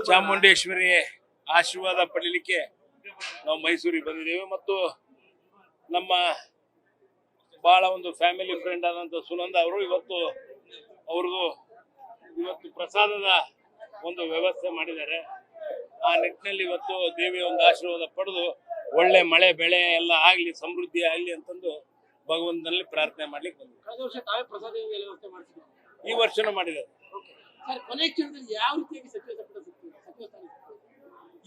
ಚಾಮುಂಡೇಶ್ವರಿ ಆಶೀರ್ವಾದ ಪಡೀಲಿಕ್ಕೆ ನಾವು ಮೈಸೂರಿಗೆ ಬಂದಿದ್ದೇವೆ ಮತ್ತು ನಮ್ಮ ಬಹಳ ಒಂದು ಫ್ಯಾಮಿಲಿ ಫ್ರೆಂಡ್ ಆದಂತ ಸುನಂದ ಅವರು ಇವತ್ತು ಪ್ರಸಾದದ ಒಂದು ವ್ಯವಸ್ಥೆ ಮಾಡಿದ್ದಾರೆ. ಆ ನಿಟ್ಟಿನಲ್ಲಿ ಇವತ್ತು ದೇವಿಯ ಒಂದು ಆಶೀರ್ವಾದ ಪಡೆದು ಒಳ್ಳೆ ಮಳೆ ಬೆಳೆ ಎಲ್ಲ ಆಗ್ಲಿ, ಸಮೃದ್ಧಿ ಆಗ್ಲಿ ಅಂತಂದು ಭಗವಂತನಲ್ಲಿ ಪ್ರಾರ್ಥನೆ ಮಾಡ್ಲಿಕ್ಕೆ ಬಂದಿದೆ. ಕಳೆದ ವರ್ಷ ತಾವೇ ಪ್ರಸಾದ ವ್ಯವಸ್ಥೆ ಮಾಡಿಸಿದ್ರು, ಈ ವರ್ಷನೂ ಮಾಡಿದ್ದಾರೆ. ಕೊನೆ ಕ್ಷಣದಲ್ಲಿ ಯಾವ ರೀತಿಯಾಗಿ ಸಚಿವ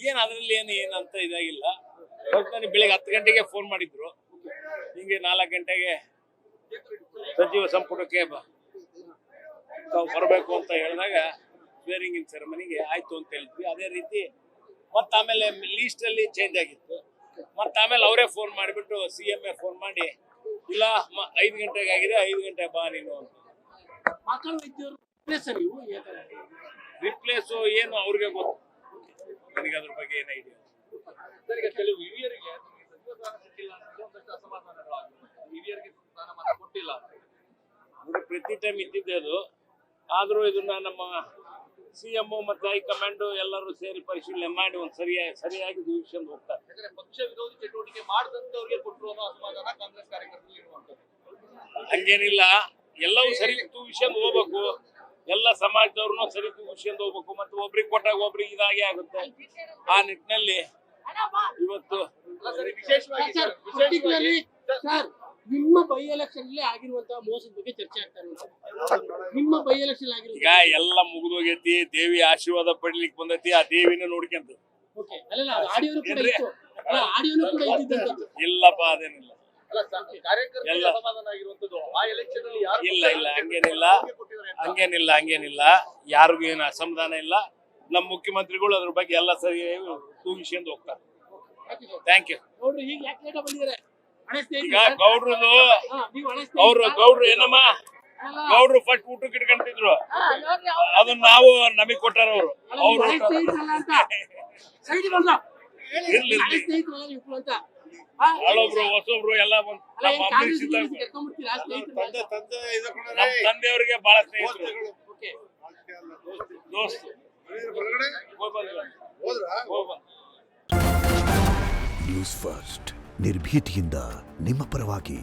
ಏನ್ ಅದ್ರಲ್ಲಿ ಏನಂತ ಇದಾಗಿಲ್ಲ. ನನಗೆ ಬೆಳಿಗ್ಗೆ 10 ಗಂಟೆಗೆ ಫೋನ್ ಮಾಡಿದ್ರು, ಹಿಂಗೆ 4 ಗಂಟೆಗೆ ಸಚಿವ ಸಂಪುಟಕ್ಕೆ ತಾವು ಬರಬೇಕು ಅಂತ ಹೇಳಿದಾಗ ಸ್ವೇರಿಂಗ್ ಇನ್ ಸೆರೆಮನಿಗೆ ಆಯ್ತು ಅಂತ ಹೇಳಿದ್ವಿ. ಅದೇ ರೀತಿ ಮತ್ತೆ ಆಮೇಲೆ ಲೀಸ್ಟ್ ಅಲ್ಲಿ ಚೇಂಜ್ ಆಗಿತ್ತು. ಮತ್ತೆ ಆಮೇಲೆ ಅವರೇ ಫೋನ್ ಮಾಡಿಬಿಟ್ಟು CM ಫೋನ್ ಮಾಡಿ, ಇಲ್ಲ 5 ಗಂಟೆಗೆ ಆಗಿದೆ, 5 ಗಂಟೆ ಬಾ ನೀನು ಅಂತ. ರಿಪ್ಲೇಸ್ ಏನು ಅವ್ರಿಗೆ ಗೊತ್ತು, ನನಗೆ ಅದ್ರ ಬಗ್ಗೆ ಏನು ಐಡಿಯಾ. ಪ್ರತಿ ಟೈಮ್ ಇದ್ದಿದ್ದೆ ಅದು. ಆದ್ರೂ ಇದನ್ನ ನಮ್ಮ CM ಮತ್ತೆ ಹೈಕಮಾಂಡ್ ಎಲ್ಲರೂ ಸೇರಿ ಪರಿಶೀಲನೆ ಮಾಡಿ ಒಂದು ಸರಿಯಾಗಿ ಡಿಸಿಷನ್ ಹೋಗ್ತಾರೆ. ಪಕ್ಷ ವಿರೋಧಿ ಚಟುವಟಿಕೆ ಮಾಡದಂತವ್ರಿಗೆ ಕೊಟ್ಟರು ಅನ್ನೋ ಅಸಮಾಧಾನ ಕಾಂಗ್ರೆಸ್ ಕಾರ್ಯಕರ್ತರು ಇರುವಂತದ್ದು. ಹಂಗೇನಿಲ್ಲ, ಎಲ್ಲವೂ ಸರಿ ತೂಗಿಸ್ಕೊಂಡು ಹೋಗ್ಬೇಕು. ಎಲ್ಲ ಸಮಾಜದವ್ರನ್ನು ಸರಿ ತೂಗಿಸ್ಕೊಂಡು ಹೋಗ್ಬೇಕು. ಮತ್ತೆ ಒಬ್ರಿಗೆ ಕೊಟ್ಟಾಗ ಒಬ್ರಿಗೆ ಇದಾಗೆ ಆಗುತ್ತೆ. ಆ ನಿಟ್ಟಿನಲ್ಲಿ ಇವತ್ತು ನಿಮ್ಮ ಬೈ ಎಲೆಕ್ಷನ್ ಅಲ್ಲಿ ಆಗಿರುವಂತಹ ಮೋಸದ ಬಗ್ಗೆ ಚರ್ಚೆ ಆಗ್ತಾ ಇರೋದು. ನಿಮ್ಮ ಬೈ ಎಲೆಕ್ಷನ್ ಆಗಿರೋದು ಈಗ ಎಲ್ಲ ಮುಗಿದೋಗೈತಿ. ದೇವಿ ಆಶೀರ್ವಾದ ಪಡಿಲಿಕ್ಕೆ ಬಂದೈತಿ. ಆ ದೇವಿನ ನೋಡ್ಕೊಂತ ಇಲ್ಲಪ್ಪ, ಅದೇನಿಲ್ಲ. ಹಂಗೇನಿಲ್ಲ. ಯಾರಿಗೂ ಏನು ಅಸಮಾಧಾನ ಇಲ್ಲ. ನಮ್ಮ ಮುಖ್ಯಮಂತ್ರಿಗಳು ಅದ್ರ ಬಗ್ಗೆ ಎಲ್ಲ ಸರಿ ತೂಗಿಸ್ಕೊಂಡು ಹೋಗ್ತಾರೆ. Thank you. ಈಗ ಗೌಡ್ರು ಏನಮ್ಮ ಗೌಡ್ರು ಫಸ್ಟ್ ಊಟಕ್ಕೆ ಇಟ್ಕೊಂತಿದ್ರು, ಅದನ್ನ ನಾವು ನಮಗ್ ಕೊಟ್ಟಾರ ಅವರು. ಹಳೊಬ್ರು ಹೊಸೊಬ್ರು ಎಲ್ಲ ನಮ್ಮ ತಂದೆಯವರಿಗೆ ಬಹಳ ಸ್ನೇಹಿತರು, ದೋಸ್ತು. ನ್ಯೂಸ್ ಫಸ್ಟ್ ನಿರ್ಭೀತಿಯಿಂದ ನಿಮ್ಮ ಪರವಾಗಿ.